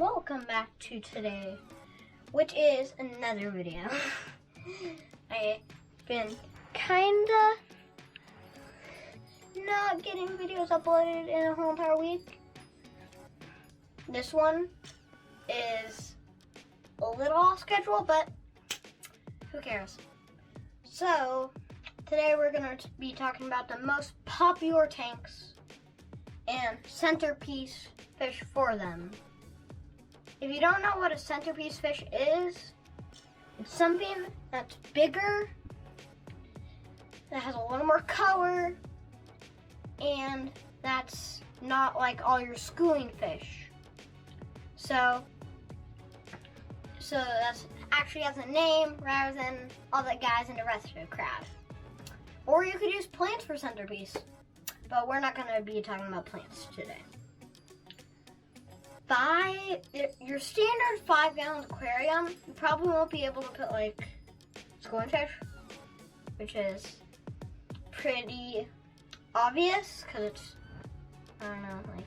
welcome back to today, which is another video. I've been kinda not getting videos uploaded in a whole entire week. This one is a little off schedule, but who cares? So today we're gonna be talking about the most popular tanks and centerpiece fish for them. If you don't know what a centerpiece fish is, it's something that's bigger, that has a little more color, and that's not like all your schooling fish. So that's actually has a name rather than all the guys in the rest of the crowd. Or you could use plants for centerpiece, but we're not gonna be talking about plants today. Your standard 5-gallon aquarium, you probably won't be able to put like schooling fish, which is pretty obvious because it's, I don't know, like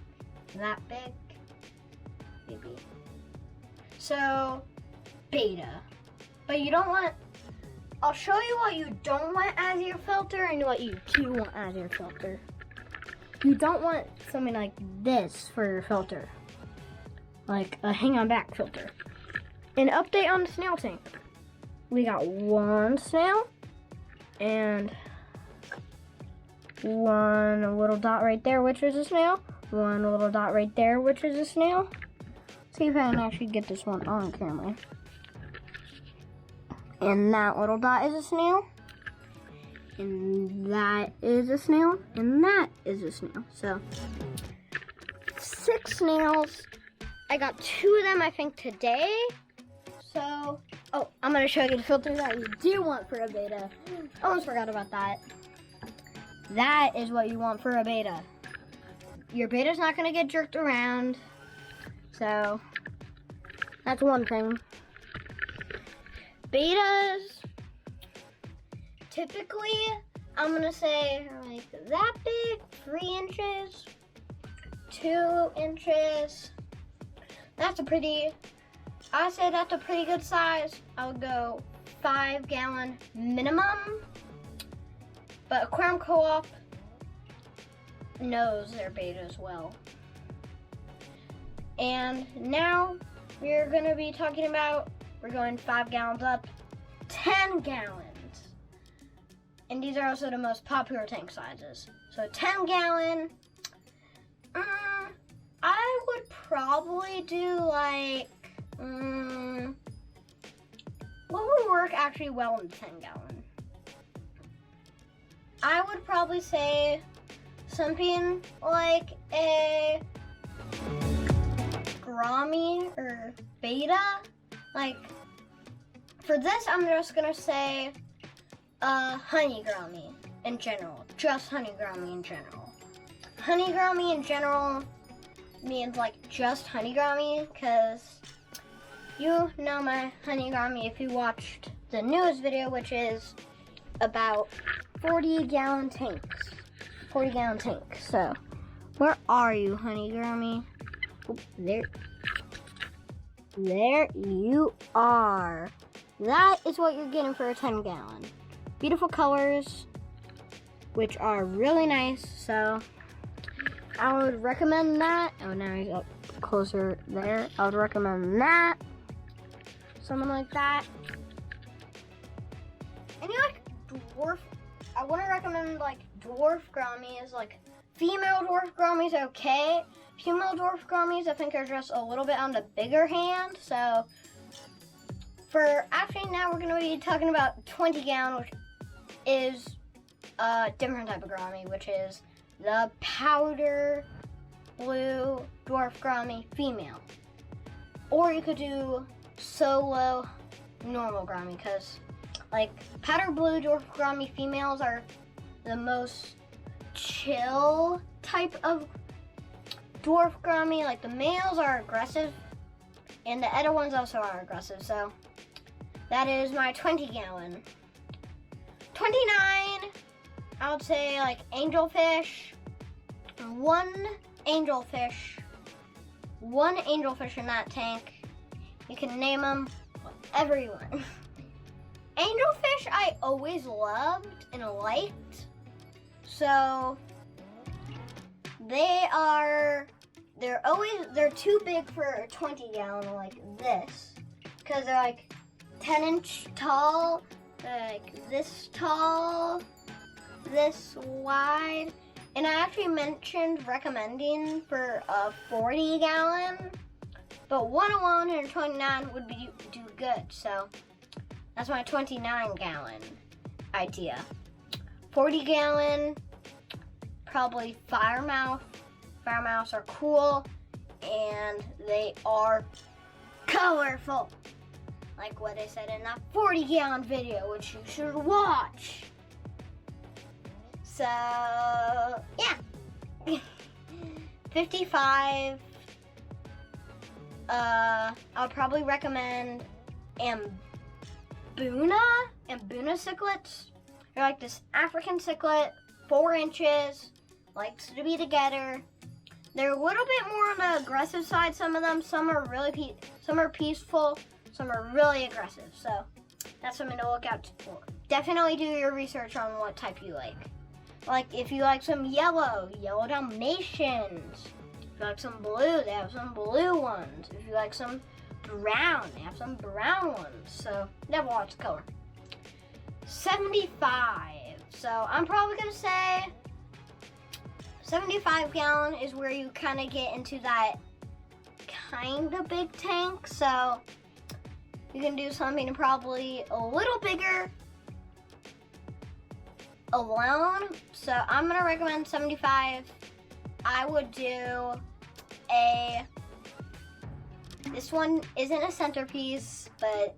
that big, maybe. So, Betta. But you don't want, I'll show you what you don't want as your filter and what you do want as your filter. You don't want something like this for your filter, like a hang on back filter. An update on the snail tank. We got one snail and one little dot right there, which is a snail. One little dot right there, which is a snail. See if I can actually get this one on camera. And that little dot is a snail. And that is a snail. And that is a snail. So, 6 snails. I got 2 of them, I think, today. So, oh, I'm going to show you the filter that you do want for a Betta. I almost forgot about that. That is what you want for a Betta. Your Betta's not going to get jerked around. So, that's one thing. Bettas, typically, I'm going to say like that big, 3 inches, 2 inches. That's a pretty, I say that's a pretty good size. I would go 5-gallon minimum. But Aquarium Co-op knows their Bettas well. And now we're going to be talking about, we're going 5 gallons up, 10 gallons. And these are also the most popular tank sizes. So 10 gallon, I would probably do like, what would work actually well in 10 gallon? I would probably say something like a Gourami or Betta. Like, for this, I'm just gonna say honey Gourami in general. Just honey Gourami in general. Honey Gourami in general means like just honey Gourami, because you know my honey Gourami if you watched the newest video, which is about 40-gallon tanks. 40-gallon tanks. So, where are you, honey Gourami? Oh, there you are. That is what you're getting for a 10-gallon. Beautiful colors, which are really nice. So, I would recommend that. Oh, now he's up closer there. I would recommend that. Something like that. And you like dwarf, I wouldn't recommend like dwarf Gouramis. Like female dwarf Gouramis are okay. Female dwarf Gouramis I think are just a little bit on the bigger hand. So for actually now we're gonna be talking about 20 gallon, which is a different type of Gourami, which is the powder blue dwarf Gourami female. Or you could do solo normal Gourami, because like powder blue dwarf Gourami females are the most chill type of dwarf Gourami. Like the males are aggressive and the other ones also are aggressive. So that is my 20 gallon. 29, I would say like angelfish. 1 angelfish one angelfish in that tank. You can name them whatever you want. Angelfish I always loved and liked. So they're too big for a 20 gallon like this. Because they're like 10-inch tall, like this tall, this wide. And I actually mentioned recommending for a 40 gallon, but 129 would do good. So that's my 29 gallon idea. 40 gallon, probably firemouth. Firemouths are cool and they are colorful. Like what I said in that 40 gallon video, which you should watch. So, yeah. 55. I'll probably recommend Mbuna cichlids. They're like this African cichlid, 4 inches, likes to be together. They're a little bit more on the aggressive side, some of them. Some are really some are peaceful, some are really aggressive. So that's something to look out for. Definitely do your research on what type you like. Like if you like some yellow Dalmatians. If you like some blue, they have some blue ones. If you like some brown, they have some brown ones. So they have lots of color. 75. So I'm probably gonna say 75 gallon is where you kind of get into that kind of big tank. So you can do something probably a little bigger alone. So I'm gonna recommend 75. I would do this one isn't a centerpiece, but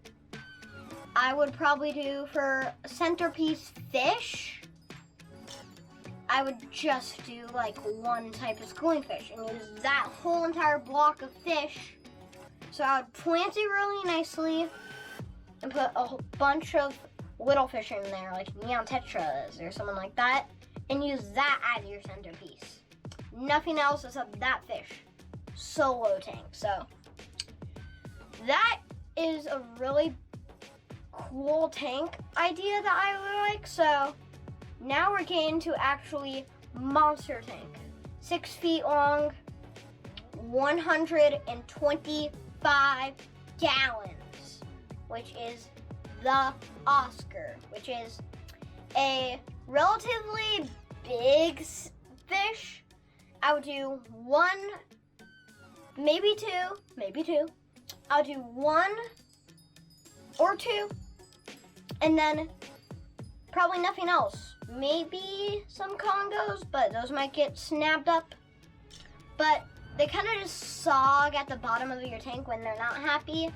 I would probably do for a centerpiece fish. I would just do like one type of schooling fish and use that whole entire block of fish. So I would plant it really nicely and put a whole bunch of little fish in there, like neon tetras or something like that, and use that as your centerpiece. Nothing else except that fish. Solo tank. So that is a really cool tank idea that I really like. So now we're getting to actually monster tank. 6 feet long, 125 gallons, which is the Oscar, which is a relatively big fish. I would do one, maybe two. I'll do 1 or 2, and then probably nothing else. Maybe some congos, but those might get snapped up. But they kind of just sog at the bottom of your tank when they're not happy.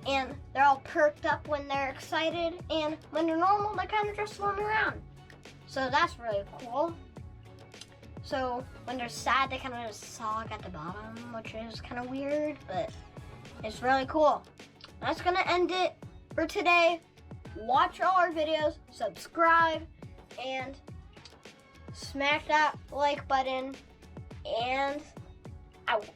And they're all perked up when they're excited. And when they're normal, they kind of just swim around. So that's really cool. So when they're sad, they kind of just sog at the bottom, which is kind of weird, but it's really cool. That's going to end it for today. Watch all our videos, subscribe, and smash that like button, and out.